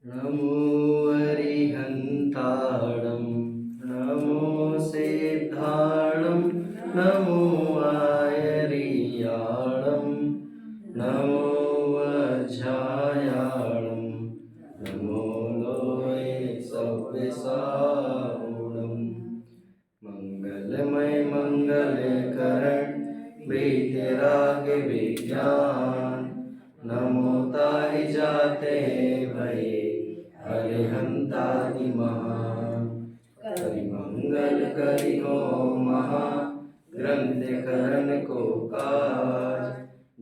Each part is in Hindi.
नमो अरिहन्ताणं नमो सिद्धाणं नमो आयर्याणं नमो वज्रायाणं नमो लोये सव्यसाहुणं मंगलमय मंगलकरण बेतिराग विज्ञान नमो ताहि जाते भये अरिहंतादि महान करि मंगल करि हो महा ग्रंथ करण को काज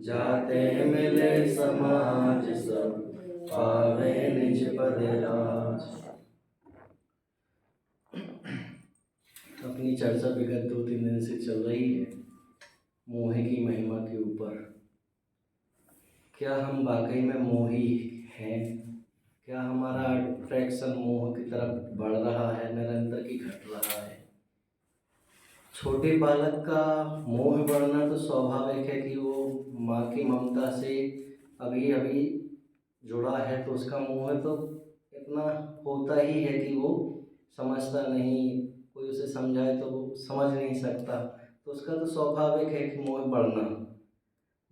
जाते मिले समाज सब पावे निज पद राज। अपनी चर्चा विगत 2-3 दिन से चल रही है मोह की महिमा के ऊपर। क्या हम वाकई में मोही हैं? क्या हमारा अट्रैक्शन मोह की तरफ बढ़ रहा है निरंतर कि घट रहा है? छोटे बालक का मोह बढ़ना तो स्वाभाविक है कि वो माँ की ममता से अभी अभी जुड़ा है, तो उसका मोह तो इतना होता ही है कि वो समझता नहीं, कोई उसे समझाए तो वो समझ नहीं सकता, तो उसका तो स्वाभाविक है कि मोह बढ़ना।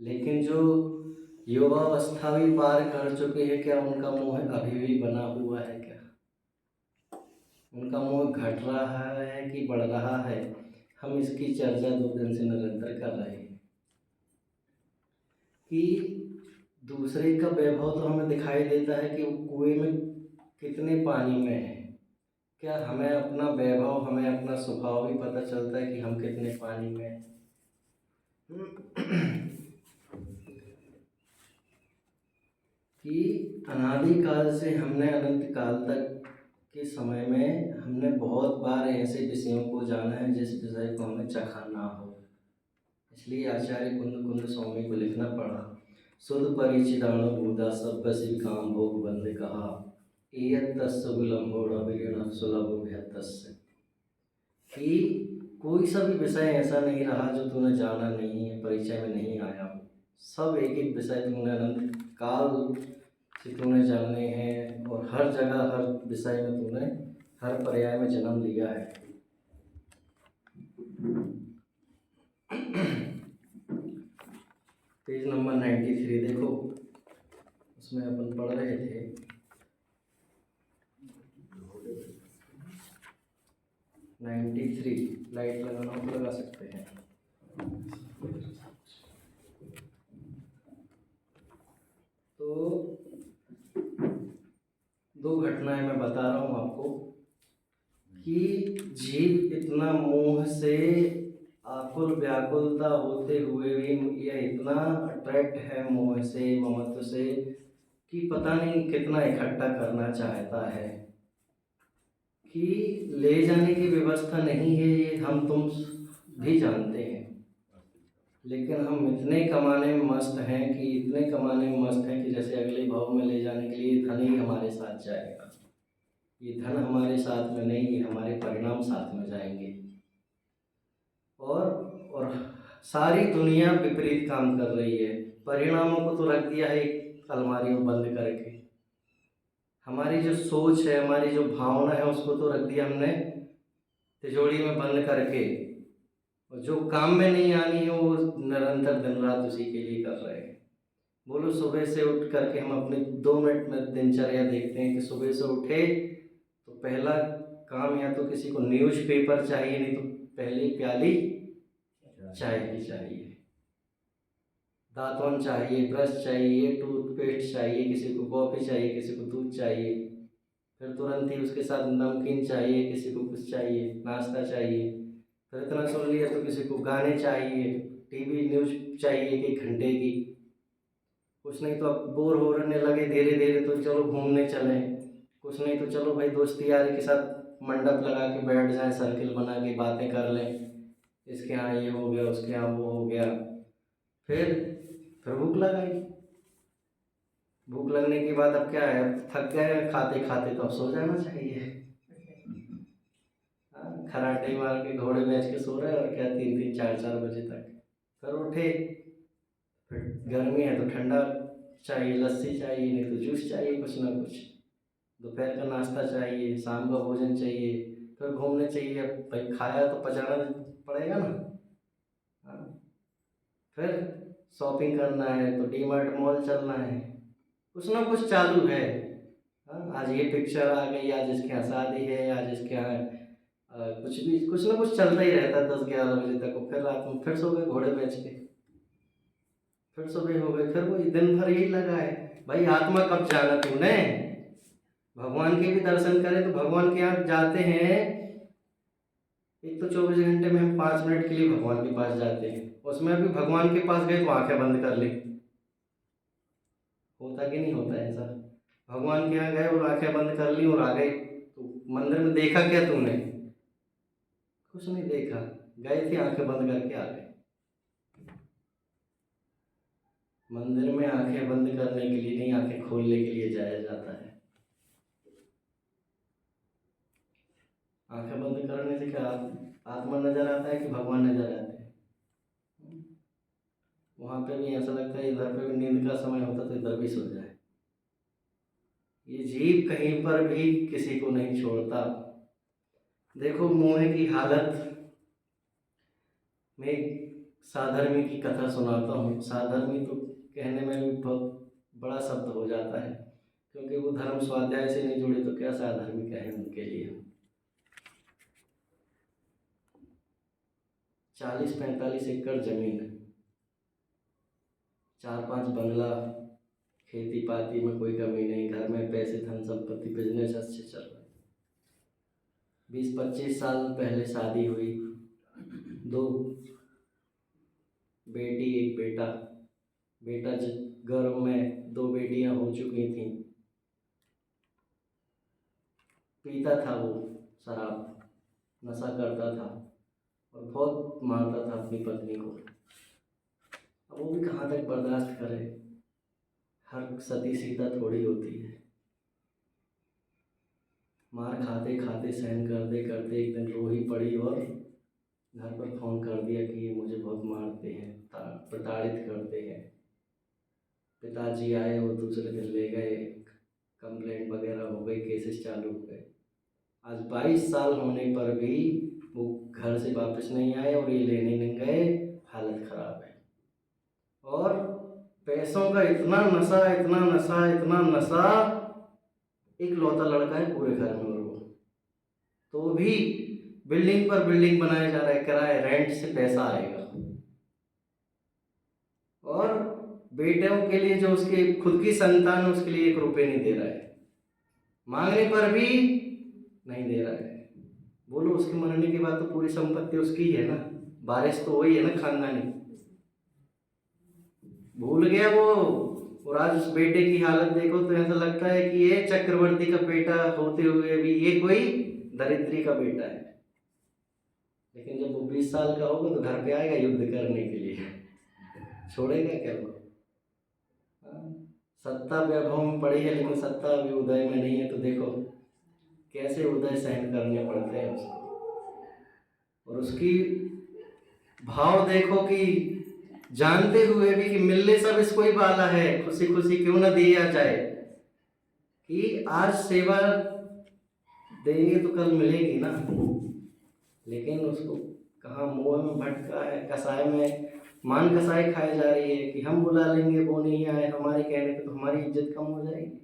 लेकिन जो युवावस्था भी पार कर चुके हैं, क्या उनका मोह अभी भी बना हुआ है? क्या उनका मोह घट रहा है कि बढ़ रहा है? हम इसकी चर्चा 2 दिन से निरंतर कर रहे हैं कि दूसरे का वैभव तो हमें दिखाई देता है कि वो कुएं में कितने पानी में है। क्या हमें अपना वैभव, हमें अपना स्वभाव भी पता चलता है कि हम कितने पानी में हैं? कि अनादिकाल से हमने अनंत काल तक के समय में हमने बहुत बार ऐसे विषयों को जाना है जिस विषय को हमें चखा ना हो, इसलिए आचार्य कुंद कुंद स्वामी को लिखना पड़ा। शुद्ध परिचिदाणु भूदा सब शिव काम भोग बंद कहा एयत तस्य विलंबोड़ विगण सुलभ तस्य। कि कोई सा भी विषय ऐसा नहीं रहा जो तूने जाना नहीं है, परिचय में नहीं आया हो। सब एक एक विषय तूने अनंत काल से तूने जाने हैं और हर जगह हर विषय में तूने हर पर्याय में जन्म लिया है। पेज नंबर 93 देखो, उसमें अपन पढ़ रहे थे 93। लाइट लगाना हो तो लगा सकते हैं। तो 2 घटनाएं मैं बता रहा हूँ आपको कि जीव इतना मोह से आकुल व्याकुलता होते हुए भी यह इतना अट्रैक्ट है मोह से, ममत्व से, कि पता नहीं कितना इकट्ठा करना चाहता है। कि ले जाने की व्यवस्था नहीं है, ये हम तुम भी जानते हैं, लेकिन हम इतने कमाने में मस्त हैं कि इतने कमाने में मस्त हैं कि जैसे अगले भाव में ले जाने के लिए धन ही हमारे साथ जाएगा। ये धन हमारे साथ में नहीं, ये हमारे परिणाम साथ में जाएंगे। और सारी दुनिया विपरीत काम कर रही है। परिणामों को तो रख दिया है एक अलमारी में बंद करके, हमारी जो सोच है, हमारी जो भावना है, उसको तो रख दिया हमने तिजोरी में बंद करके, और जो काम में नहीं आनी है वो निरंतर दिन रात उसी के लिए कर रहे हैं। बोलो, सुबह से उठ करके हम अपने 2 मिनट में दिनचर्या देखते हैं कि सुबह से उठे तो पहला काम या तो किसी को न्यूज़पेपर चाहिए, नहीं तो पहली प्याली चाय की चाहिए, दातुन चाहिए, ब्रश चाहिए, टूथपेस्ट चाहिए, किसी को कॉफ़ी चाहिए, किसी को दूध चाहिए, फिर तुरंत ही उसके साथ नमकीन चाहिए, किसी को कुछ चाहिए, नाश्ता चाहिए। फिर इतना सुन लिया तो किसी को गाने चाहिए, टीवी न्यूज़ चाहिए 1 घंटे की। कुछ नहीं तो अब बोर होने लगे धीरे धीरे तो चलो घूमने चलें, कुछ नहीं तो चलो भाई दोस्ती यारी के साथ मंडप लगा के बैठ जाएं, सर्किल बना के बातें कर लें, इसके यहाँ ये हो गया, उसके यहाँ वो हो गया। फिर भूख लगाई, भूख लगने के बाद अब क्या है, थक गए खाते खाते, तो अब सो जाना चाहिए। खराटे मार के घोड़े बेच के सो रहे और क्या 3-3 4-4 बजे तक। फिर उठे, फिर गर्मी है तो ठंडा चाहिए, लस्सी चाहिए, नहीं तो जूस चाहिए, कुछ ना कुछ। दोपहर का नाश्ता चाहिए, शाम का भोजन चाहिए, फिर घूमने चाहिए। अब भाई खाया तो पचाना पड़ेगा ना। हाँ, फिर शॉपिंग करना है तो डीमार्ट मॉल चलना है, कुछ ना कुछ चालू है। हाँ, आज ये पिक्चर आ गई, आज इसके यहाँ शादी है, आज इसके यहाँ कुछ ना कुछ चलता ही रहता है 10-11 बजे तक। और फिर रात में फिर सो गए घोड़े बेच के, फिर सुबह हो गई, फिर वही दिन भर यही लगा है। भाई आत्मा कब जाना तूने? भगवान के भी दर्शन करें तो भगवान के यहाँ जाते हैं, एक तो 24 घंटे में हम 5 मिनट के लिए भगवान के पास जाते हैं, उसमें भी भगवान के पास गए तो आंखें बंद कर ली। होता कि नहीं होता ऐसा? भगवान के यहाँ गए और आंखें बंद कर ली और आ गए, तो मंदिर में देखा क्या तूने? कुछ नहीं देखा, गए थे आंखें बंद करके आ गए। मंदिर में आंखें बंद करने के लिए नहीं, आंखें खोलने के लिए जाया जाता है। आंखें बंद करने से क्या आत्मा नजर आता है कि भगवान नजर आते हैं? वहाँ पे भी ऐसा लगता है, इधर पे भी नींद का समय होता तो इधर भी सो जाए। ये जीव कहीं पर भी किसी को नहीं छोड़ता। देखो मोह की हालत में साधर्मी की कथा सुनाता हूँ। साधर्मी तो कहने में भी बहुत बड़ा शब्द हो जाता है, क्योंकि वो धर्म स्वाध्याय से नहीं जुड़े, तो क्या साधर्मी कहें उनके लिए। 40-45 एकड़ जमीन है, 4-5 बंगला, खेती पाती में कोई कमी नहीं, घर में पैसे, धन संपत्ति, बिजनेस अच्छे चल रहे। 20-25 साल पहले शादी हुई, 2 बेटी 1 बेटा। बेटा गर्भ में 2 बेटियां हो चुकी थीं। पीता था वो शराब, नशा करता था और बहुत मारता था अपनी पत्नी को। अब वो भी कहाँ तक बर्दाश्त करे, हर सती सीता थोड़ी होती है। मार खाते खाते सहन करते करते एक दिन रो ही पड़ी और घर पर फ़ोन कर दिया कि ये मुझे बहुत मारते हैं, प्रताड़ित करते हैं। पिताजी आए और दूसरे दिन ले गए, कंप्लेंट वगैरह हो गई, केसेस चालू हो गए। आज 22 साल होने पर भी वो घर से वापस नहीं आए और ये लेने नहीं गए, हालत ख़राब है। और पैसों का इतना नशा, इतना नशा, इतना नशा, एक लौता लड़का है पूरे घर में, और वो तो भी बिल्डिंग पर बिल्डिंग बनाया जा रहा है, किराए रेंट से पैसा आएगा। और बेटों के लिए जो उसके खुद की संतान है उसके लिए 1 रुपये नहीं दे रहा है, मांगने पर भी नहीं दे रहा है। बोलो उसके मरने के बाद तो पूरी संपत्ति उसकी ही है ना, बारिश तो वही है ना खानदानी। भूल गया वो। और आज उस बेटे की हालत देखो तो ऐसा लगता है कि ये चक्रवर्ती का बेटा होते हुए भी ये कोई दरिद्री का बेटा है। लेकिन जब वो 20 साल का होगा तो घर पे आएगा युद्ध करने के लिए, छोड़ेगा क्या वो? हाँ, सत्ता वैभव में पड़ी है लेकिन सत्ता अभी उदय में नहीं है, तो देखो कैसे उदय सहन करने पड़ते हैं उसको। और उसकी भाव देखो कि जानते हुए भी कि मिलने सब इसको ही वाला है, खुशी खुशी क्यों ना दिया जाए, कि आज सेवा देंगे तो कल मिलेगी ना। लेकिन उसको कहाँ मोह में भटका है, कसाय में मान कसाई खाई जा रही है कि हम बुला लेंगे, वो नहीं आए हमारे कहने पे तो हमारी इज्जत कम हो जाएगी।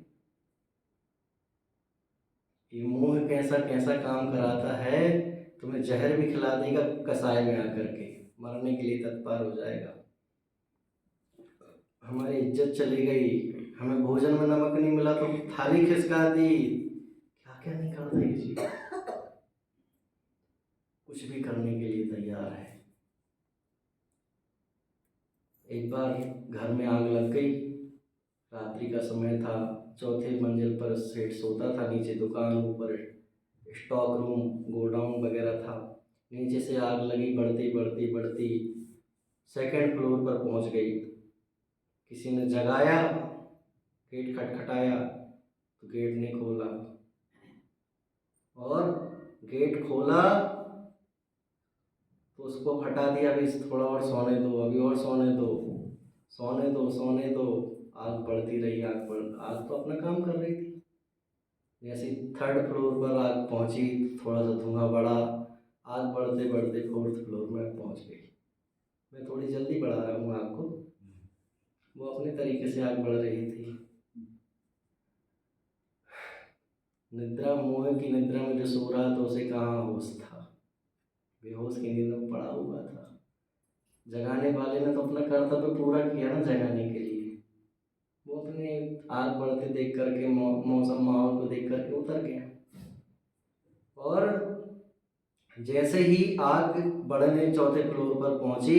ये मोह कैसा कैसा काम कराता है, तुम्हें जहर भी खिला देगा कसाय में आकर के, मरने के लिए तत्पर हो जाएगा। हमारी इज्जत चली गई, हमें भोजन में नमक नहीं मिला तो थाली खिसका दी, क्या क्या नहीं करता ये जी, कुछ भी करने के लिए तैयार है। एक बार घर में आग लग गई, रात्रि का समय था, 4थे मंजिल पर सेठ सोता था, नीचे दुकान, ऊपर स्टॉक रूम गोडाउन वगैरह था। नीचे से आग लगी, बढ़ती बढ़ती बढ़ती 2nd फ्लोर पर पहुंच गई। किसी ने जगाया, गेट खटखटाया तो गेट नहीं खोला, और गेट खोला तो उसको हटा दिया, अभी थोड़ा और सोने दो, अभी और सोने दो, सोने दो, सोने दो। आग बढ़ती रही, आग तो अपना काम कर रही थी। जैसे 3rd फ्लोर पर आग पहुंची, थोड़ा सा धुआं बढ़ा, आग बढ़ते बढ़ते 4th फ्लोर में पहुंच गई। मैं थोड़ी जल्दी बढ़ा रहा हूँ आग को, वो अपने तरीके से आग बढ़ रही थी। निद्रा, मोह की निद्रा में जो सो रहा था उसे कहाँ होश था, बेहोश की नींद में पड़ा हुआ था। जगाने वाले ने तो अपना कर्तव्य पूरा किया ना जगाने के लिए। वो अपने आग बढ़ते देख करके, मौसम माहौल को देख करके उतर गया। और जैसे ही आग बढ़ने 4थे फ्लोर पर पहुंची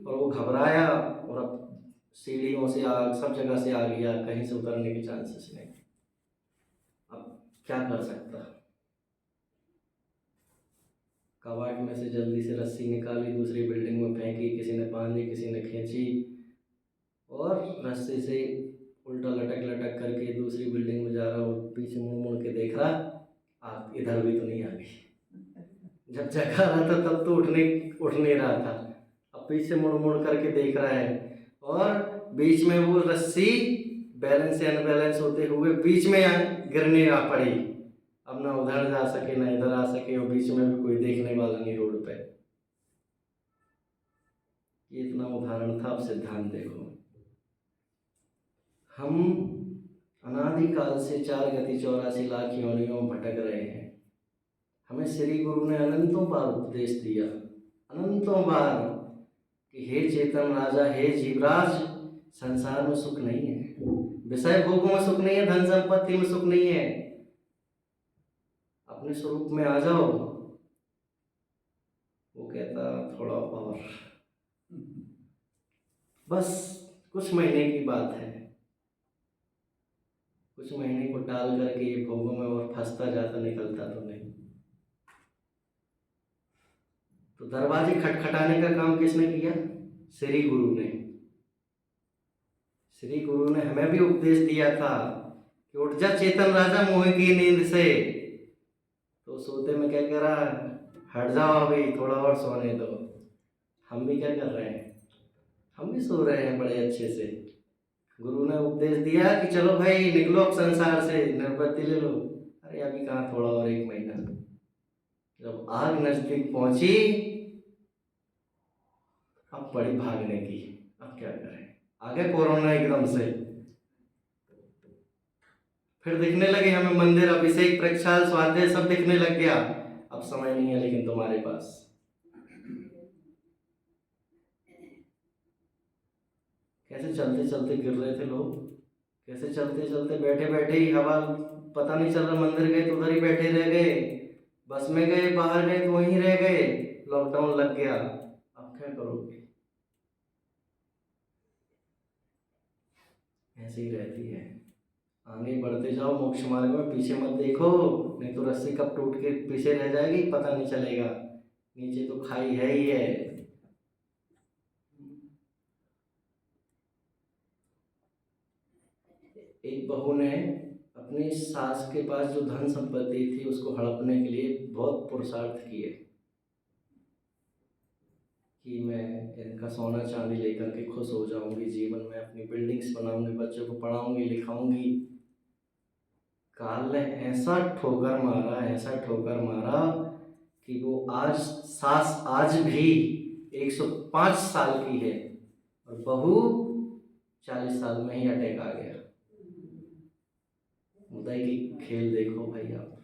और वो घबराया, और अब सीढ़ियों से आग, सब जगह से आ गया, कहीं से उतरने के चांसेस नहीं। अब क्या कर सकता, कबाड़ में से जल्दी से रस्सी निकाली, दूसरी बिल्डिंग में फेंकी, किसी ने बांधी, किसी ने खींची, और रस्सी से उल्टा लटक लटक करके दूसरी बिल्डिंग में जा रहा, और पीछे मुड़ मुड़ के देख रहा, आग इधर भी तो नहीं आ गई। जब जगा रहा था तब तो उठ नहीं रहा था, अब पीछे मुड़ मुड़ करके देख रहा है, और बीच में वो रस्सी बैलेंस से अनबैलेंस होते हुए बीच में गिरने आ पड़ी। अब ना उधर जा सके ना इधर आ सके, और बीच में भी कोई देखने वाला नहीं रोड पे। ये इतना उदाहरण था। अब सिद्धांत देखो, हम अनादिकाल से 4 गति 84 लाख योनियों भटक रहे हैं। हमें श्री गुरु ने अनंतों बार उपदेश दिया, अनंतों बार, कि हे चेतन राजा, हे जीवराज, संसार में सुख नहीं है, विषय भोगों में सुख नहीं है, धन संपत्ति में सुख नहीं है, अपने स्वरूप में आ जाओ। वो कहता थोड़ा और, बस कुछ महीने की बात है, कुछ महीने को टाल करके ये भोगों में और फंसता जाता, निकलता तो नहीं। तो दरवाजे खटखटाने का काम किसने किया? श्री गुरु ने। श्री गुरु ने हमें भी उपदेश दिया था कि उठ जा चेतन राजा मोह की नींद से। तो सोते में क्या कह रहा, हट जाओ अभी, थोड़ा और सोने दो। हम भी क्या कर रहे हैं, हम भी सो रहे हैं बड़े अच्छे से। गुरु ने उपदेश दिया कि चलो भाई निकलो अब संसार से, निर्वृत्ति ले लो। अरे अभी कहाँ, थोड़ा और 1 महीना। जब आग नजदीक पहुंची, अब पड़ी भागने की। अब क्या करें, आ गया कोरोना एकदम से। फिर दिखने लगे हमें मंदिर, अभिषेक, प्रक्षाल, स्वाध्याय सब दिखने लग गया। अब समय नहीं है लेकिन तुम्हारे पास। कैसे चलते चलते गिर रहे थे लोग, कैसे चलते चलते बैठे बैठे ही हवा, पता नहीं चल रहा, मंदिर गए तो उधर ही बैठे रह गए, बस में गए, बाहर गए तो वहीं रह गए, लॉकडाउन लग गया। अब क्या करोगे, ऐसे ही रहती है। आगे बढ़ते जाओ मोक्ष मार्ग में, पीछे मत देखो, नहीं तो रस्सी कब टूट के पीछे रह जाएगी पता नहीं चलेगा। नीचे तो खाई है ही है। एक बहू ने अपनी सास के पास जो धन संपत्ति थी उसको हड़पने के लिए बहुत पुरुषार्थ किए, कि मैं इनका सोना चांदी लेकर के खुश हो जाऊंगी, जीवन में अपनी बिल्डिंग्स बनाऊंगी, बच्चों को पढ़ाऊंगी लिखाऊंगी। काल ने ऐसा ठोकर मारा, ऐसा ठोकर मारा कि वो आज सास आज भी 105 साल की है, और बहू 40 साल में ही अटैक आ गया। उदय की खेल देखो भाई आप।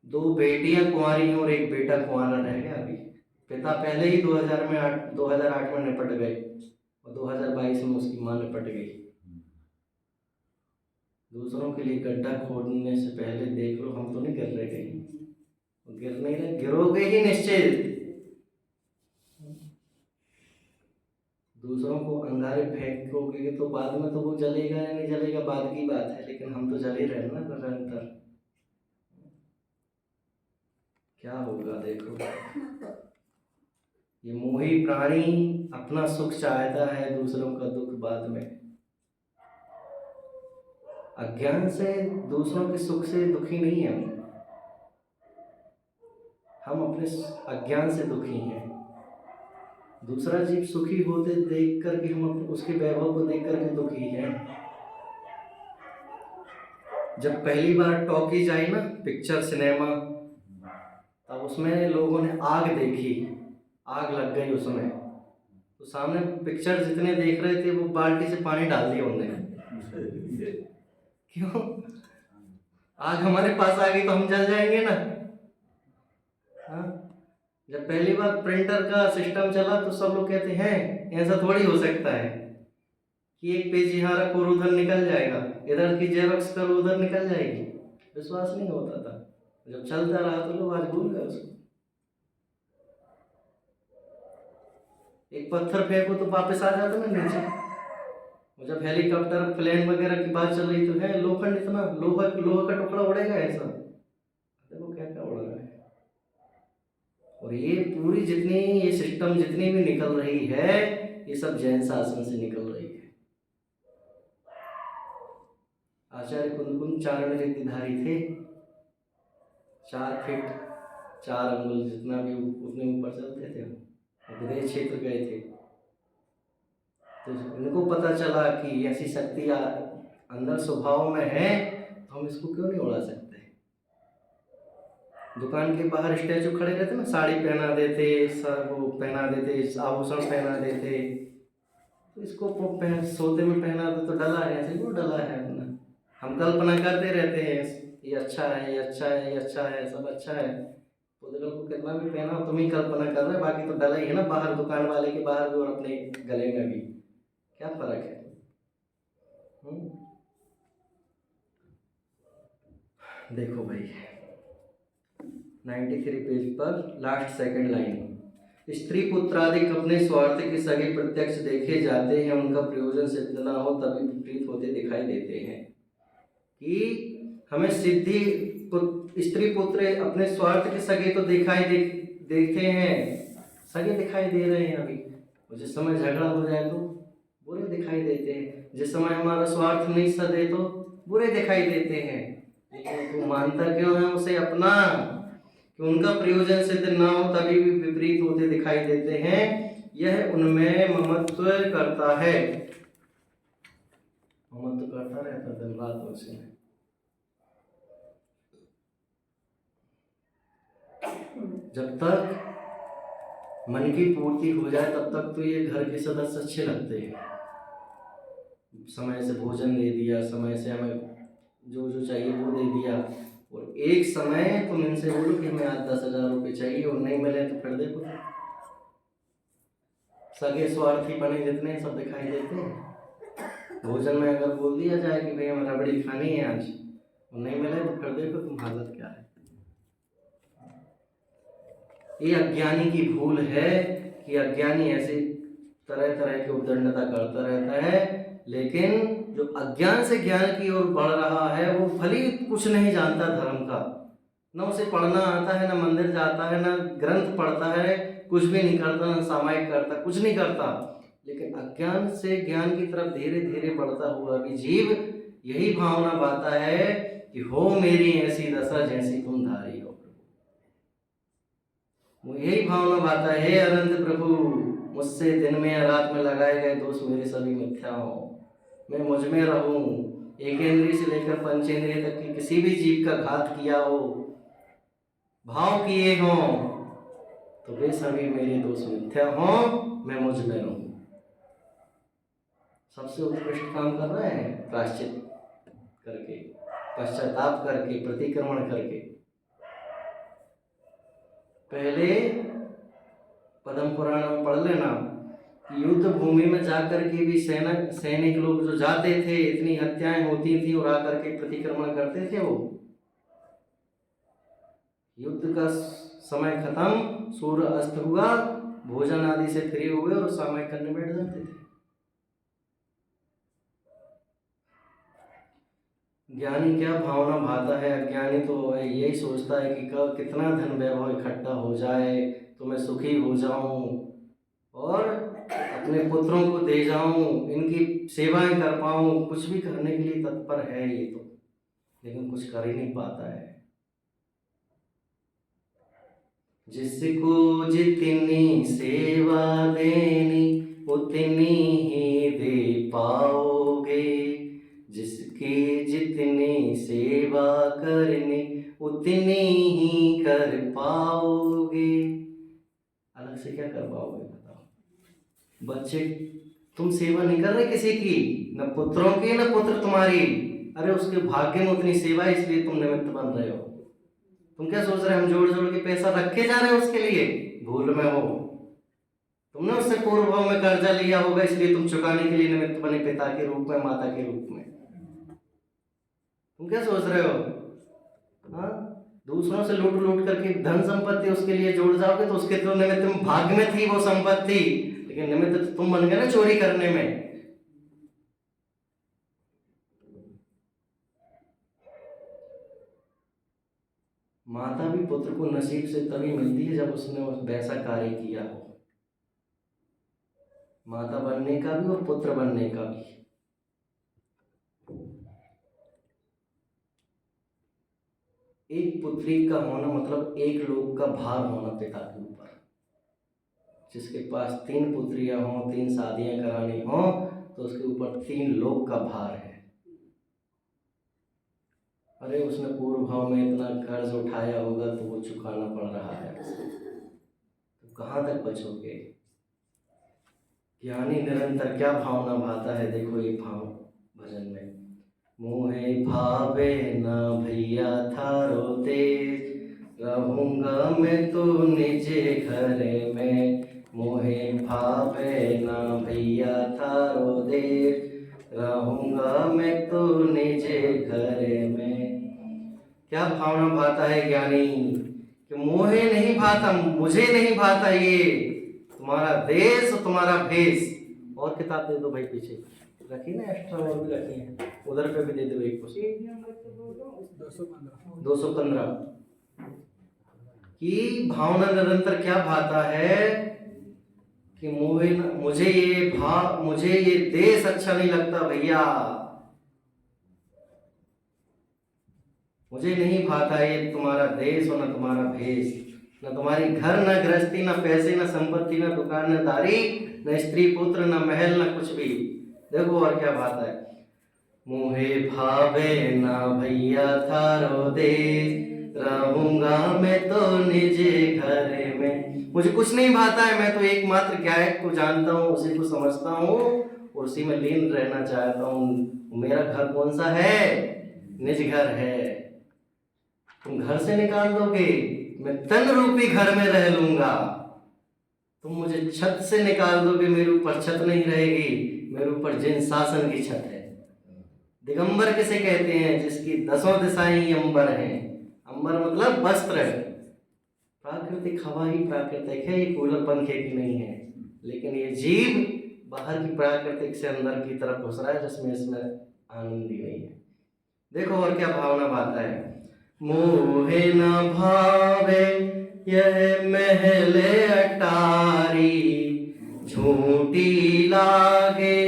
2 बेटियां कुंवारी हैं और 1 बेटा कुंवारा रह गया अभी। पिता पहले ही 2008 में निपट गए, और 2022 में उसकी मां निपट गई। दूसरों के लिए गड्ढा खोदने से पहले देख लो हम तो नहीं गिर रहे कहीं, गिर नहीं रहे, गिरोगे ही निश्चित। दूसरों को अंगारे फेंकोगे तो बाद में तो वो जलेगा या नहीं जलेगा बाद की बात है, लेकिन हम तो जल ही रहे ना निरंतर। क्या होगा देखो। ये मोही प्राणी अपना सुख चाहता है, दूसरों का दुख बाद में। अज्ञान से दूसरों के सुख से दुखी नहीं है हम अपने अज्ञान से दुखी हैं। दूसरा जीव सुखी होते देख करके हम उसके वैभव को देख करके दुखी हैं। जब पहली बार टॉकीज आई ना, पिक्चर सिनेमा, तब उसमें लोगों ने आग देखी, आग लग गई उसमें, तो सामने पिक्चर जितने देख रहे थे वो बाल्टी से पानी डाल दिया उन्होंने। क्यों? आग हमारे पास आ गई तो हम जल जाएंगे ना। हाँ, जब पहली बार प्रिंटर का सिस्टम चला तो सब लोग कहते हैं ऐसा थोड़ी हो सकता है कि एक पेज यहाँ रखो और उधर निकल जाएगा, इधर की जेरॉक्स करो उधर निकल जाएगी। विश्वास नहीं होता था। जब चलता रहा तो लोग आज भूल गए उसको। एक पत्थर फेंको तो वापस आ जाता ना नीचे। और जब हेलीकॉप्टर प्लेन वगैरह की बात चल रही तो है, लोखंड इतना लोहा का टुकड़ा उड़ेगा ऐसा, देखो क्या क्या उड़ रहा है। और ये पूरी जितनी ये सिस्टम जितनी भी निकल रही है, ये सब जैन शासन से निकल रही है। आचार्य कुंदकुंद चारण रीतिधारी थे, 4 फीट 4 अंगुल जितना भी उतने ऊपर चलते थे, विदेश क्षेत्र गए थे। तो इनको पता चला कि ऐसी शक्ति अंदर स्वभाव में है, तो हम इसको क्यों नहीं उड़ा सकते। दुकान के बाहर स्टैचू खड़े रहते ना, साड़ी पहना देते, सब वो पहना देते, आभूषण पहना देते, तो इसको सोते में पहना दो तो डला है, ऐसे वो डला है अपना। हम कल्पना करते रहते हैं ये अच्छा है, ये अच्छा है, ये अच्छा है, सब अच्छा है। पुतगल को कितना भी पहना तुम ही कल्पना कर रहे, बाकी तो डला ही है ना, बाहर दुकान वाले के बाहर भी और अपने गले में भी। क्या फर्क है? देखो भाई 93 पेज पर लास्ट सेकंड लाइन, स्त्री पुत्रादिक अपने स्वार्थ के सगे प्रत्यक्ष देखे जाते हैं, उनका प्रयोजन सिद्ध न हो तभी विपरीत होते दिखाई देते हैं। कि हमें सिद्धि स्त्री पुत्र अपने स्वार्थ के सगे तो देखते हैं, सगे दिखाई दे रहे हैं अभी, जिस समय झगड़ा हो जाए तो बुरे दिखाई देते हैं, जिस समय हमारा स्वार्थ नहीं सदे तो बुरे दिखाई देते हैं। लेकिन तू मानता क्यों है उसे अपना? कि उनका प्रयोजन सिद्ध ना हो तभी भी विपरीत होते दिखाई देते हैं, यह उनमें ममत्व करता है। ममत्व करता रहता दिन रात उसे। जब तक मन की पूर्ति हो जाए तब तक तो ये घर के सदस्य अच्छे लगते हैं, समय से भोजन दे दिया, समय से हमें जो जो चाहिए वो दे दिया, और एक समय तुम इनसे बोलो कि हमें आज 10,000 रुपये चाहिए और नहीं मिले तो फिर देखो सगे स्वार्थी बने जितने सब दिखाई देते हैं। भोजन में अगर बोल दिया जाए कि भाई हमें रबड़ी खानी है आज और नहीं मिले तो फिर देखो तुम हालत क्या है। ये अज्ञानी की भूल है कि अज्ञानी ऐसे तरह तरह की उद्दंडता करता रहता है, लेकिन जो अज्ञान से ज्ञान की ओर बढ़ रहा है वो भली कुछ नहीं जानता धर्म का, न उसे पढ़ना आता है, न मंदिर जाता है, न ग्रंथ पढ़ता है, कुछ भी नहीं करता, न सामायिक करता, कुछ नहीं करता, लेकिन अज्ञान से ज्ञान की तरफ धीरे धीरे बढ़ता हुआ भी जीव यही भावना पाता है कि हो मेरी ऐसी दशा जैसी तुम धारी हो। वो यही भावना पाता है, हे अनंत प्रभु मुझसे दिन में या रात में लगाए गए दोष मेरे सभी मिथ्या हो, मैं मुझ में रहूं, एक इंद्रिय से लेकर पंचेंद्रिय तक की किसी भी जीव का घात किया हो, भाव किए हों, तो वे सभी मेरे दोष मिथ्या हों, मैं मुझ में रहूं। सबसे उत्कृष्ट काम कर रहे हैं प्रायश्चित करके, पश्चाताप करके, प्रतिक्रमण करके। पहले पद्म पुराण में पढ़ लेना कि युद्ध भूमि में जाकर के भी सैनिक लोग जो जाते थे, इतनी हत्याएं होती थी और आकर के प्रतिक्रमण करते थे। वो युद्ध का समय खत्म, सूर्य अस्त हुआ, भोजन आदि से फ्री हुए और सामयिक करने बैठ जाते थे। ज्ञानी क्या भावना भाता है, अज्ञानी तो यही सोचता है कि कब कितना धन वैभव इकट्ठा हो जाए तो मैं सुखी हो जाऊं और अपने पुत्रों को दे जाऊं, इनकी सेवाएं कर पाऊं, कुछ भी करने के लिए तत्पर है ये तो, लेकिन कुछ कर ही नहीं पाता है। जिसको जितनी सेवा देनी उतनी ही दे पाओगे, जिस उसके जितने सेवा करने उतने ही कर पाओगे। अलग से क्या कर पाओगे बताओ। बच्चे तुम सेवा नहीं कर रहे किसी की, न पुत्रों की न पुत्र तुम्हारी। अरे उसके भाग्य में उतनी सेवा है इसलिए तुम निमित्त बन रहे हो। तुम क्या सोच रहे हो हम जोड़ जोड़ के पैसा रखे जा रहे हो उसके लिए? भूल में हो। तुमने उससे पूर्व भाव में कर्जा लिया होगा इसलिए तुम चुकाने के लिए निमित्त बने, पिता के रूप में, माता के रूप में। तुम क्या सोच रहे हो? हाँ, दूसरों से लूट लूट करके धन संपत्ति उसके लिए जोड़ जाओगे तो उसके तो निमित्त में भाग्य में थी वो संपत्ति, लेकिन निमित्त तो तुम बन गए ना चोरी करने में। माता भी पुत्र को नसीब से तभी मिलती है जब उसने वैसा कार्य किया हो, माता बनने का भी और पुत्र बनने का भी। एक पुत्री का होना मतलब एक लोक का भार होना पिता के ऊपर। जिसके पास 3 पुत्रियां हों, 3 शादियां करानी हो तो उसके ऊपर 3 लोक का भार है। अरे उसने पूर्व भाव में इतना कर्ज उठाया होगा तो वो चुकाना पड़ रहा है, तो कहाँ तक बचोगे? ज्ञानी निरंतर क्या भावना भाता है, देखो ये भाव भजन में। मोहे भावे ना भैया थारो देश, रहूंगा मैं तो निजे घर में। मोहे भावे ना भैया थारो देश, रहूंगा मैं तो निजे घर में। क्या भावना भाता है ज्ञानी कि मोहे नहीं भाता, मुझे नहीं भाता ये तुम्हारा देश और तुम्हारा भेष। और किताब दे दो भाई, पीछे रखी ना एक्स्ट्रा और भी रखी है, उधर पे भी दे दो एक क्वेश्चन 215 की भावना निरंतर क्या भाता है कि मुझे ये देश अच्छा नहीं लगता भैया, मुझे नहीं भाता ये तुम्हारा देश और न तुम्हारा भेष, न तुम्हारी घर, न गृहस्थी, न पैसे, न संपत्ति, न दुकान, न दारी, न स्त्री पुत्र, न महल, न कुछ भी। देखो और क्या भाता है। मुहे भावे ना भैया थारो देश, रहूंगा मैं तो निजे घर में। मुझे कुछ नहीं भाता है, मैं तो एकमात्र गायक को जानता हूँ, उसी को समझता हूँ और उसी में लीन रहना चाहता हूँ। मेरा घर कौन सा है? निज घर है। तुम घर से निकाल दोगे, मैं तन रूपी घर में रह लूंगा। तुम मुझे छत से निकाल दोगे, मेरे ऊपर छत नहीं रहेगी, मेरे ऊपर जिन शासन की छत है। दिगंबर किसे कहते हैं? जिसकी 10 दिशाएं अंबर हैं। अंबर मतलब वस्त्र। प्राकृतिक हवा ही प्राकृतिक है, ये कूलर पंखे की नहीं है। लेकिन ये जीव बाहर की प्राकृतिक से अंदर की तरफ घुस रहा है, जिसमें इसमें आनंद ही नहीं है। देखो और क्या भावना भाता है। मोहे न भावे यह महले अटारी, झूठी लागे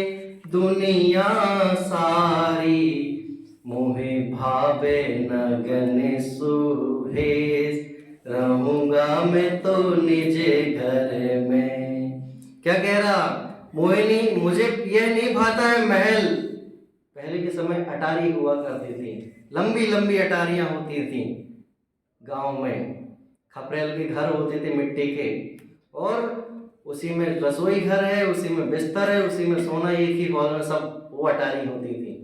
दुनिया सारी। मोहे भावे न गने सुहेश, रहूंगा मैं तो निजे घर में। क्या कह रहा? मुझे यह नहीं भाता है महल। पहले के समय अटारी हुआ करती थी, लंबी लंबी अटारियां होती थी गांव में। खपरेल के घर होते थे मिट्टी के, और उसी में रसोई घर है, उसी में बिस्तर है, उसी में सोना, एक ही हॉल में सब वो अटारी होती थी।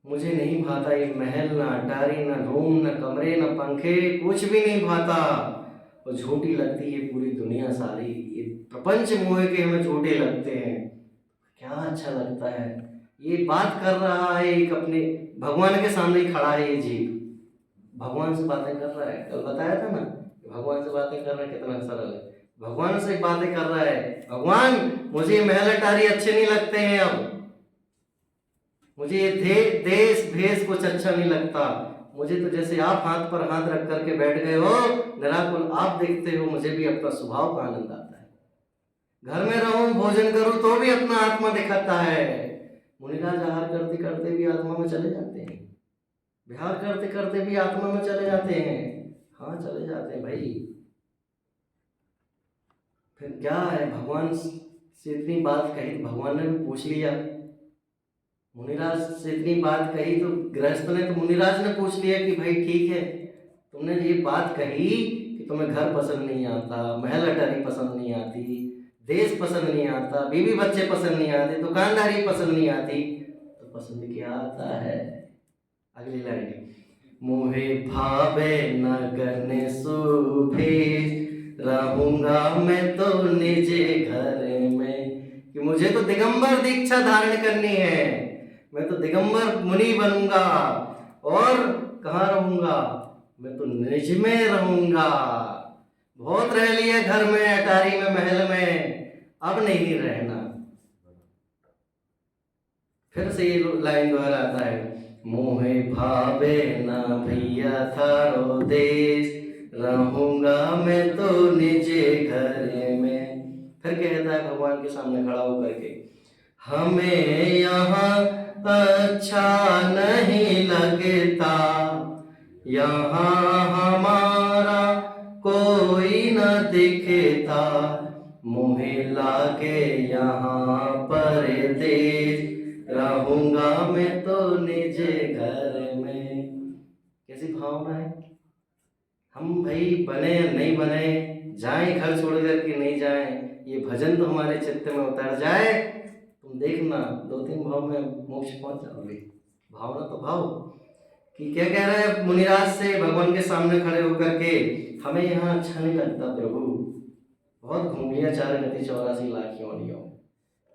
मुझे नहीं भाता ये महल, ना अटारी, ना रूम, ना कमरे, ना पंखे, कुछ भी नहीं भाता। और झूठी लगती है पूरी दुनिया सारी। ये प्रपंच मोह के हमें झूठे लगते हैं। क्या अच्छा लगता है। ये बात कर रहा है एक अपने भगवान के सामने ही खड़ा है ये जीव, भगवान से बातें कर रहा है। कल बताया था ना, भगवान से बातें करना कितना सरल है। भगवान से बातें कर रहा है, भगवान मुझे महल अटारी अच्छे नहीं लगते हैं, अब मुझे ये देश भेष कुछ अच्छा नहीं लगता। मुझे तो जैसे आप हाथ पर हाथ रख करके बैठ गए हो, निराकुल आप देखते हो, मुझे भी अपना स्वभाव का आनंद आता है। घर में रहूं, भोजन करूं तो भी अपना आत्मा दिखाता है। मुनिराज आहार करते करते भी आत्मा में चले जाते हैं, विहार करते करते भी आत्मा में चले जाते हैं। हाँ चले जाते हैं भाई। फिर क्या है, भगवान से इतनी बात कही, भगवान ने भी पूछ लिया मुनिराज से इतनी बात कही तो गृहस्थ ने, तो मुनिराज ने पूछ लिया कि भाई ठीक है, तुमने ये बात कही कि तुम्हें घर पसंद नहीं आता, महल अटारी पसंद नहीं आती, देश पसंद नहीं आता, बीवी बच्चे पसंद नहीं आते, दुकानदारी पसंद नहीं आती, तो पसंद क्या आता है? अगली लाइन, मोहे भावे न करने सुभे, रहूंगा मैं तो निजे घर में। कि मुझे तो दिगंबर दीक्षा धारण करनी है, मैं तो दिगंबर मुनि बनूंगा, और कहाँ रहूंगा? मैं तो निज में रहूंगा। बहुत रह लिया घर में, अटारी में, महल में, अब नहीं रहना। फिर से ये लाइन दोहराता है, मोहे भावे ना भैया थारो देश, रहूंगा मैं तो निजे घर में। फिर कहता है भगवान के सामने खड़ा होकर के, हमें यहाँ अच्छा नहीं लगता, यहाँ हमारा कोई न दिखता, मोहे लागे यहाँ परदेश, रहूंगा मैं तो निजे घर में। कैसी भावना है? हम भाई बने या नहीं बने, जाएं घर छोड़ कर के नहीं जाएं, ये भजन तो हमारे चित्त में उतर जाए, तुम देखना 2-3 भाव में मोक्ष पहुंच जाओगे। भावना तो भाव कि क्या कह रहा है मुनिराज से भगवान के सामने खड़े होकर के, हमें यहाँ अच्छा नहीं लगता प्रभु, बहुत घूम लिया 4 गति 84 लाख योनियों,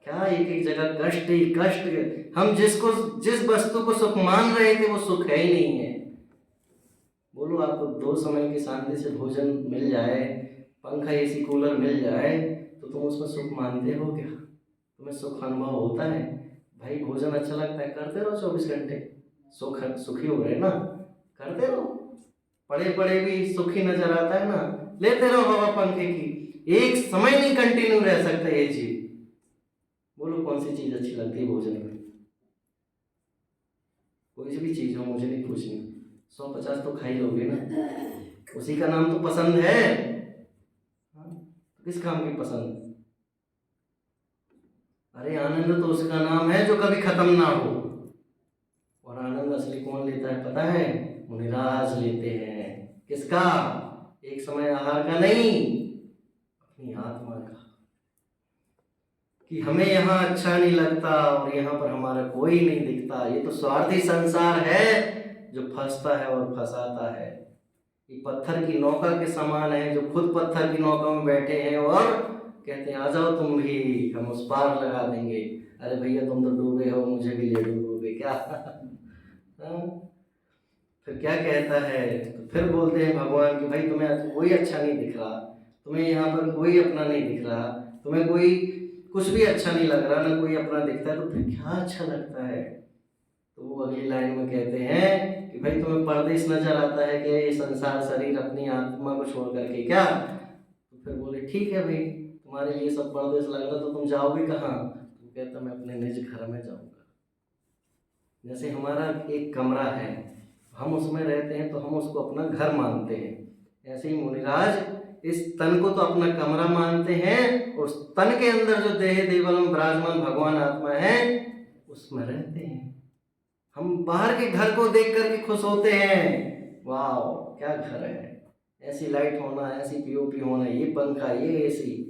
क्या एक एक जगह कष्ट ही कष्ट। हम जिस वस्तु को सुख मान रहे थे वो सुख है ही नहीं है। बोलो आपको 2 समय की शांति से भोजन मिल जाए, पंखा एसी कूलर मिल जाए, तो तुम उसमें सुख मानते हो क्या? तुम्हें सुख अनुभव होता है? भाई भोजन अच्छा लगता है, करते रहो 24 घंटे, सुखी हो रहे ना, करते रहो, पड़े पड़े भी सुखी नजर आता है ना, लेते रहो हवा पंखे की। एक समय नहीं कंटिन्यू रह सकता ये चीज। बोलो कौन सी चीज अच्छी लगती है भोजन में? कोई सी भी चीज हो, मुझे नहीं पूछनी, 150 तो खा ही लोगे ना, उसी का नाम तो पसंद है। किस काम की पसंद? अरे आनंद तो उसका नाम है जो कभी खत्म ना हो। और आनंद असली कौन लेता है पता है? मुनिराज लेते हैं। किसका? एक समय आहार का नहीं, अपनी आत्मा का। कि हमें यहाँ अच्छा नहीं लगता और यहाँ पर हमारा कोई नहीं दिखता, ये तो स्वार्थी संसार है जो फंसता है और फंसाता है। ये पत्थर की नौका के समान है, जो खुद पत्थर की नौका में बैठे हैं और कहते हैं आ जाओ तुम भी, हम उस पार लगा देंगे। अरे भैया तुम तो डूबे हो, मुझे भी ले डूबोगे क्या? फिर क्या कहता है? तो फिर बोलते हैं भगवान कि भाई तुम्हें कोई अच्छा नहीं दिख रहा, तुम्हें यहाँ पर कोई अपना नहीं दिख रहा, तुम्हें कोई कुछ भी अच्छा नहीं लग रहा, ना कोई अपना दिखता है, तो फिर क्या अच्छा लगता है? तो वो अगली लाइन में कहते हैं कि भाई तुम्हें परदेश नजर आता है कि ये संसार शरीर अपनी आत्मा को छोड़ करके क्या? तो फिर बोले ठीक है भाई, तुम्हारे लिए सब परदेश लग रहा, तो तुम जाओगे कहाँ? तो कहता मैं अपने निज घर में जाऊंगा। जैसे हमारा एक कमरा है, हम उसमें रहते हैं तो हम उसको अपना घर मानते हैं, ऐसे ही मुनिराज इस तन को तो अपना कमरा मानते हैं, और उस तन के अंदर जो देह देवलम विराजमान भगवान आत्मा है उसमें रहते हैं। हम बाहर के घर को देख करके खुश होते हैं, वाह क्या घर है, ऐसी लाइट होना, ऐसी पीओपी होना, ये पंखा, ये एसी।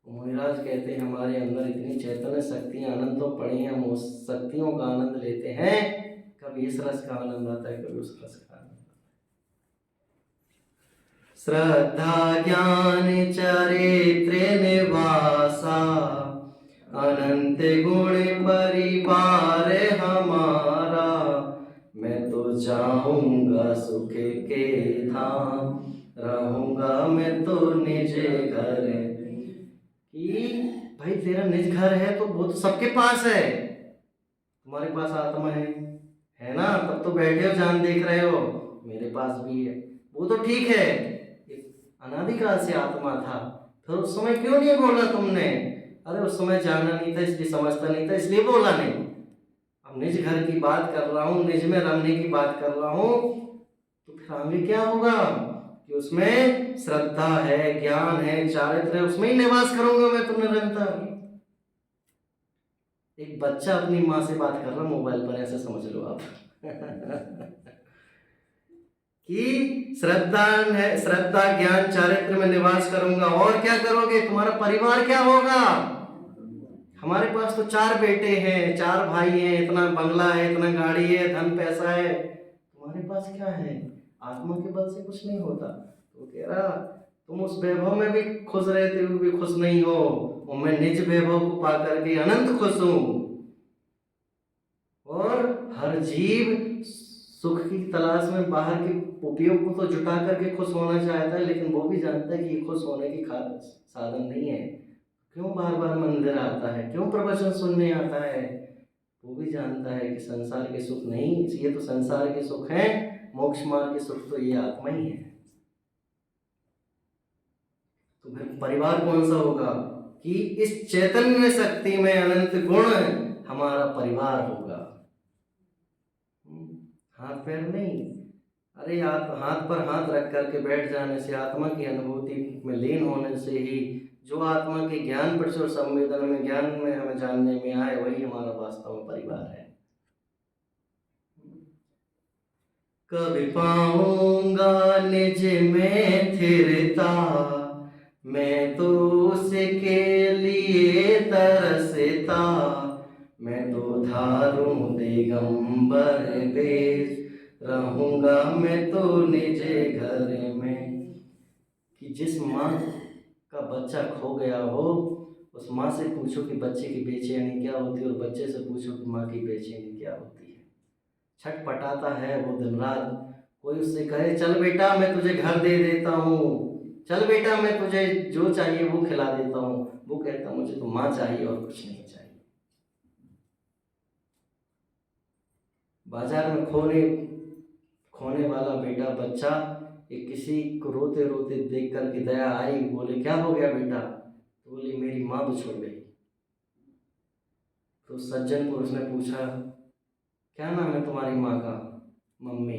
मुनिराज कहते हैं हमारे अंदर इतनी चैतन्य शक्तियां अनंतों पड़ी हैं, हम उस शक्तियों का आनंद लेते हैं। कभी इस रस का आनंद आता है, कभी उस रस का आनंद आता है। श्रद्धा ज्ञान चरित्र निवासा, अनंत गुण परिवार हमारा, मैं तो जाऊंगा सुख के धाम, रहूंगा मैं तो निज घर। कि भाई तेरा निज घर है तो वो तो सबके पास है, तुम्हारे पास आत्मा है ना, तब तो बैठे हो जान देख रहे हो, मेरे पास भी है, वो तो ठीक है, अनादिकाल से आत्मा था, फिर उस समय क्यों नहीं बोला तुमने? अरे उस समय जाना नहीं था, इसलिए समझता नहीं था, इसलिए बोला नहीं। अब निज घर की बात कर रहा हूँ, निज में रमने की बात कर रहा हूँ, तो फिर आगे क्या होगा कि उसमें श्रद्धा है, ज्ञान है, चारित्र है, उसमें ही निवास करूंगा मैं तो निरंतर। एक बच्चा अपनी माँ से बात कर रहा मोबाइल पर, ऐसे समझ लो आप। कि श्रद्धा है, श्रद्धा ज्ञान चारित्र में निवास करूंगा, और क्या करोगे? तुम्हारा परिवार क्या होगा? हमारे पास तो 4 बेटे हैं, 4 भाई हैं, इतना बंगला है, इतना गाड़ी है, धन पैसा है, तुम्हारे पास क्या है? आत्मा के बल से कुछ नहीं होता। तो कह रहा तुम उस वैभव में भी खुश रहते हुए भी खुश नहीं हो, और मैं निज वैभव को पा करके अनंत खुश हूं। और हर जीव सुख की तलाश में बाहर के उपयोग को तो जुटा करके खुश होना चाहता है, लेकिन वो भी जानता है कि ये खुश होने की साधन नहीं है। क्यों बार बार मंदिर आता है, क्यों प्रवचन सुनने आता है? वो भी जानता है कि संसार के सुख नहीं, ये तो संसार के सुख हैं, मोक्ष मार्ग के सुख तो ये आत्मा ही है। तो फिर परिवार कौन सा होगा? कि इस चैतन्य शक्ति में अनंत गुण हमारा परिवार होगा। हाथ पैर नहीं, अरे हाथ पर हाथ रख करके बैठ जाने से, आत्मा की अनुभूति में लीन होने से ही जो आत्मा के ज्ञान प्रचुर संवेदन में, ज्ञान में हमें जानने में आए, वही हमारा वास्तव में परिवार है। कभी पाऊंगा निज में थिरता, मैं तो उसके लिए तरसता, मैं तो धारूं दिगंबर वेश, रहूंगा मैं तो निज घर में। कि जिस माँ का बच्चा खो गया हो, उस माँ से पूछो कि बच्चे की बेचैनी क्या होती है, और बच्चे से पूछो कि माँ की बेचैनी क्या होती है। छटपटाता है वो दिन रात। कोई उससे कहे चल बेटा मैं तुझे घर दे देता हूँ, चल बेटा मैं तुझे जो चाहिए वो खिला देता हूँ, वो कहता मुझे तो माँ चाहिए और कुछ नहीं चाहिए। बाजार में खोने वाला बेटा बच्चा एक किसी को रोते रोते देख करके दया आई, बोले क्या हो गया बेटा? तो बोली मेरी माँ बिछुड़ गई। तो सज्जन पुरुष ने पूछा क्या नाम है तुम्हारी माँ का? मम्मी।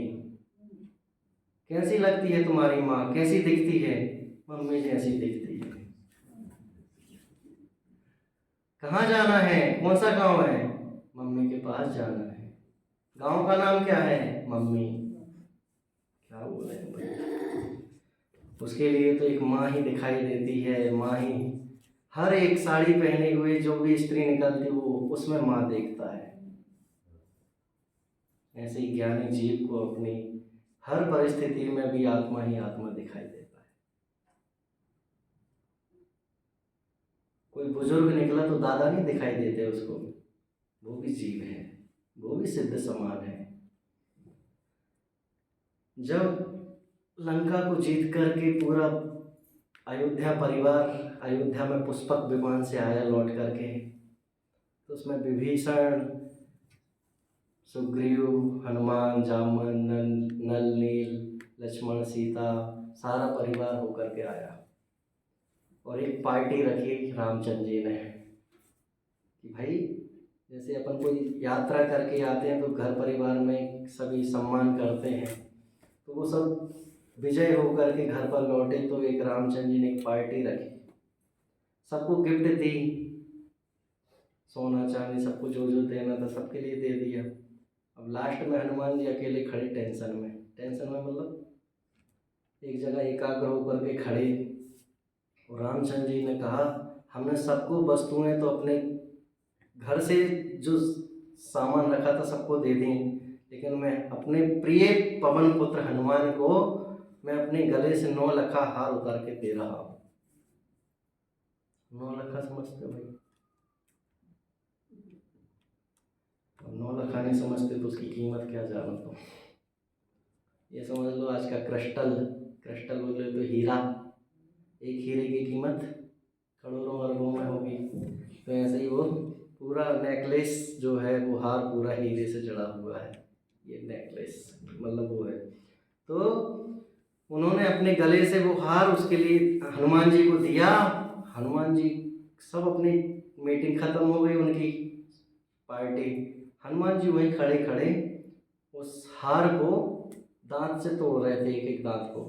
कैसी लगती है तुम्हारी माँ, कैसी दिखती है? मम्मी जैसी दिखती है। कहाँ जाना है, कौन सा गांव है? मम्मी के पास जाना है। गांव का नाम क्या है? मम्मी। क्या बोले भाई, उसके लिए तो एक माँ ही दिखाई देती है, माँ ही। हर एक साड़ी पहने हुए जो भी स्त्री निकलती वो उसमें माँ देखता है। ऐसे ही ज्ञानी जीव को अपनी हर परिस्थिति में भी आत्मा ही आत्मा दिखाई देता है। कोई बुजुर्ग निकला तो दादा नहीं दिखाई देते उसको, वो भी जीव है, वो भी सिद्ध समान है। जब लंका को जीत करके पूरा अयोध्या परिवार अयोध्या में पुष्पक विमान से आया लौट करके, तो उसमें विभीषण, सुग्रीव, हनुमान, जामन, नल, नील, लक्ष्मण, सीता, सारा परिवार होकर के आया। और एक पार्टी रखी रामचंद्र जी ने कि भाई जैसे अपन कोई यात्रा करके आते हैं तो घर परिवार में सभी सम्मान करते हैं, तो वो सब विजय होकर के घर पर लौटे तो एक रामचंद्र जी ने एक पार्टी रखी, सबको गिफ्ट दी, सोना चांदी सबको जो जो देना था सबके लिए दे दिया। अब लास्ट में हनुमान जी अकेले खड़े टेंशन में मतलब एक जगह एकाग्र होकर के खड़े, और रामचंद्र जी ने कहा हमने सबको वस्तुएं तो अपने घर से जो सामान रखा था सबको दे दी, लेकिन मैं अपने प्रिय पवन पुत्र हनुमान को मैं अपने गले से 9 लखा हार उतार के दे रहा हूँ। 9 लखा समझते हो भाई? अब 9 लखा नहीं समझते तो उसकी कीमत क्या जानो तुम। ये समझ लो आज का क्रिस्टल बोले तो हीरा, एक हीरे की कीमत करोड़ों अरबों में होगी। तो ऐसे ही वो पूरा नेकलेस जो है वो हार पूरा हीरे से जड़ा हुआ है, ये नेकलेस मतलब वो है। तो उन्होंने अपने गले से वो हार उसके लिए हनुमान जी को दिया। हनुमान जी सब अपनी मीटिंग खत्म हो गई उनकी पार्टी, हनुमान जी वहीं खड़े खड़े उस हार को दांत से तोड़ रहे थे, एक एक दांत को।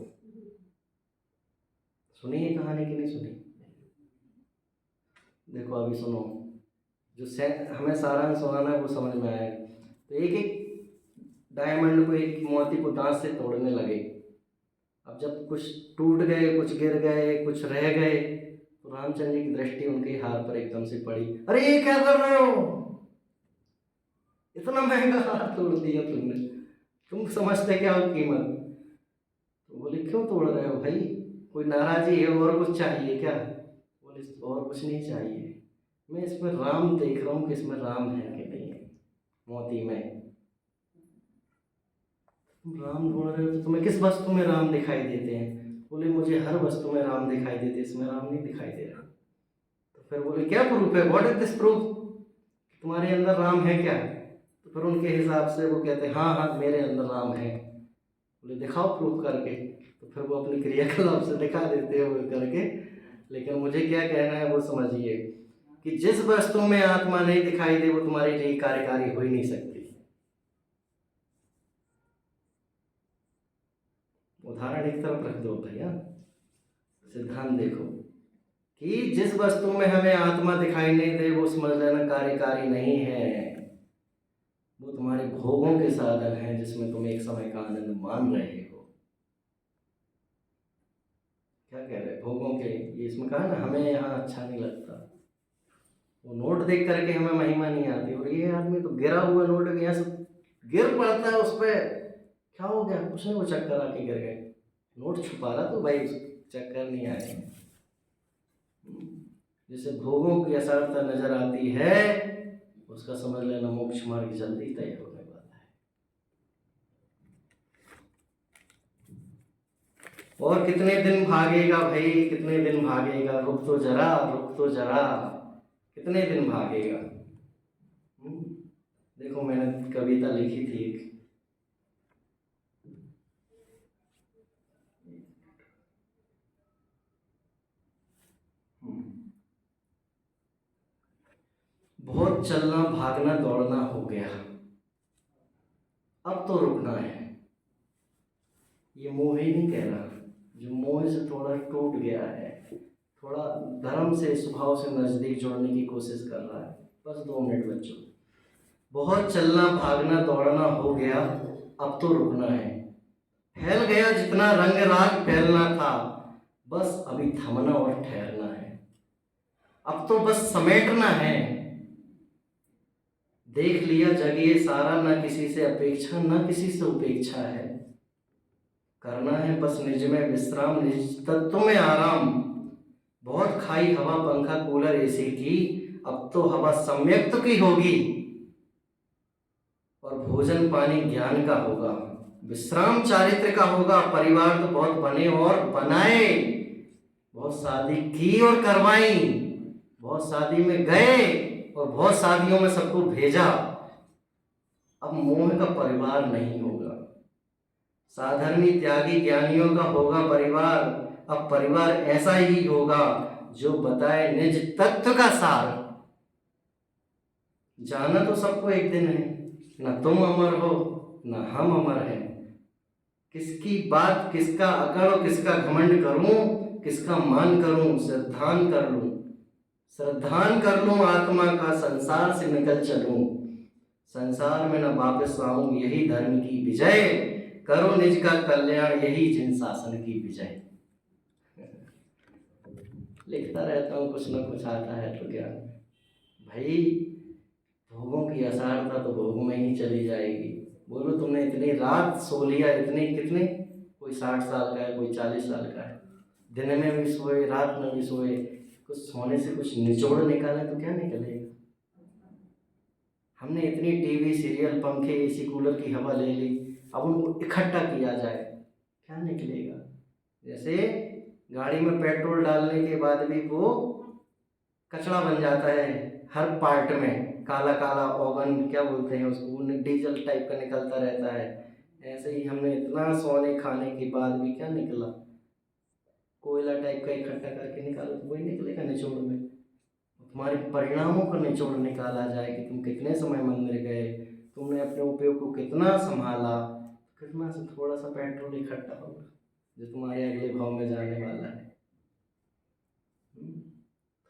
सुनी है कहानी कि नहीं सुनी? देखो अभी सुनो, जो हमें सारांश सुनाना है वो समझ में आएगा। तो एक एक डायमंड को, एक मोती को दांत से तोड़ने लगे। अब जब कुछ टूट गए, कुछ गिर गए, कुछ रह गए, तो रामचंद्र जी की दृष्टि उनके हार पर एकदम से पड़ी। अरे ये क्या कर रहे हो, इतना महंगा हार तोड़ दिया तुमने, तुम समझते क्या हो कीमत? तो बोले क्यों तोड़ रहे हो भाई, कोई नाराजी है और कुछ चाहिए क्या? बोले और कुछ नहीं चाहिए, मैं इसमें राम देख रहा हूँ कि इसमें राम है कि नहीं है, मोती में। तुम राम ढूंढ रहे हो तो तुम्हें किस वस्तु में राम दिखाई देते हैं? बोले मुझे हर वस्तु में राम दिखाई देते, इसमें राम नहीं दिखाई दे रहा। तो फिर बोले क्या प्रूफ है, व्हाट इज दिस प्रूफ, तुम्हारे अंदर राम है क्या? तो फिर उनके हिसाब से वो कहते हैं हाँ हाँ मेरे अंदर राम है। बोले दिखाओ प्रूफ करके। तो फिर वो अपनी क्रियाकलाप से दिखा देते हैं वो करके। लेकिन मुझे क्या कहना है वो समझिए कि जिस वस्तु में आत्मा नहीं दिखाई दे वो तुम्हारे लिए कार्यकारी हो ही नहीं सकती। उदाहरण एक तरफ रख दो भैया, सिद्धांत देखो कि जिस वस्तु में हमें आत्मा दिखाई नहीं दे वो समझ लेना कार्यकारी नहीं है, वो तुम्हारे भोगों के साधन है जिसमें तुम एक समय का आनंद मान रहे हो। क्या कह रहे भोगों के, ये इसमें कहा ना हमें यहाँ अच्छा नहीं लगता, वो नोट देख करके हमें महिमा नहीं आती। और ये आदमी तो गिरा हुआ नोट यहाँ से गिर पड़ता है उस पर, क्या हो गया, कुछ नहीं, वो चक्कर आके गिर गए, नोट छुपा रहा तो भाई चक्कर नहीं आए। जिसे भोगों की असरता नजर आती है उसका समझ लेना मोक्ष मार्ग जल्दी तय होने वाला है। और कितने दिन भागेगा भाई, कितने दिन भागेगा, रुक तो जरा, रुक तो जरा, कितने दिन भागेगा। देखो मैंने कविता लिखी थी एक, बहुत चलना भागना दौड़ना हो गया, अब तो रुकना है। ये मोह ही नहीं कह रहा, जो मोह से थोड़ा टूट गया है, थोड़ा धर्म से, स्वभाव से नजदीक जोड़ने की कोशिश कर रहा है। बस 2 मिनट बच्चों, बहुत चलना भागना दौड़ना हो गया, अब तो रुकना है। फैल गया जितना रंग राग फैलना था, बस अभी थमना और ठहरना है। अब तो बस समेटना है, देख लिया जग ये सारा, ना किसी से अपेक्षा ना किसी से उपेक्षा है। करना है बस निज में विश्राम, निज तत्व में आराम। बहुत खाई हवा पंखा कूलर एसी की, अब तो हवा सम्यक्त की होगी। और भोजन पानी ज्ञान का होगा, विश्राम चारित्र का होगा। परिवार तो बहुत बने और बनाए, बहुत शादी की और करवाई, बहुत शादी में गए और बहुत शादियों में सबको भेजा। अब मोह का परिवार नहीं होगा, साधर्मी त्यागी ज्ञानियों का होगा परिवार। अब परिवार ऐसा ही होगा जो बताए निज तत्व का सार। जाना तो सबको एक दिन है, ना तुम अमर हो ना हम अमर हैं। किसकी बात किसका अकड़ और किसका घमंड करूं, किसका मान करूं, श्रद्धान कर लूं, श्रद्धान कर लूं आत्मा का, संसार से निकल चलूं। संसार में न वापस आऊं, यही धर्म की विजय। करो निज का कल्याण, यही जिन शासन की विजय। लिखता रहता हूँ, कुछ ना कुछ आता है तो क्या भाई, भोगों की असारता तो भोग में ही चली जाएगी। बोलो तुमने इतनी रात सो लिया, इतने कितने, कोई 60 साल का है, कोई 40 साल का है, दिन में भी सोए रात में भी सोए, कुछ सोने से कुछ निचोड़ निकाले तो क्या निकलेगा। हमने इतनी टीवी सीरियल पंखे एसी कूलर की हवा ले ली, अब उनको इकट्ठा किया जाए क्या निकलेगा। जैसे गाड़ी में पेट्रोल डालने के बाद भी वो कचरा बन जाता है हर पार्ट में, काला काला ओवन क्या बोलते हैं उसको, डीजल टाइप का निकलता रहता है। ऐसे ही हमने इतना सोने खाने के बाद भी क्या निकला, कोयला टाइप का इकट्ठा करके निकालो तो वही निकलेगा निचोड़ में। तुम्हारे परिणामों का निचोड़ निकाला जाए कि तुम कितने समय मंदिर गए, तुमने अपने उपयोग को कितना संभाला, कितना से थोड़ा सा पेट्रोल इकट्ठा होगा जो तुम्हारे अगले भाव में जाने वाला है।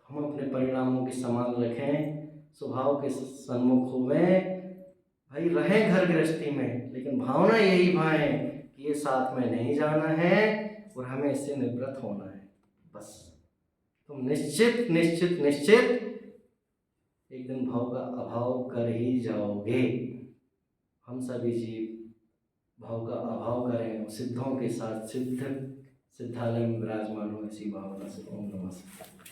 हम अपने परिणामों की संभाल रखें स्वभाव के सन्मुख होवें। भाई रहें घर गृहस्थी में, लेकिन भावना यही भाएं कि ये साथ में नहीं जाना है और हमें इससे निवृत्त होना है। बस तुम निश्चित निश्चित निश्चित एक दिन भाव का अभाव कर ही जाओगे। हम सभी जीव भाव का अभाव करें, सिद्धों के साथ सिद्धालय में विराजमान हो, ऐसी भावना से ओम नमः शिवाय।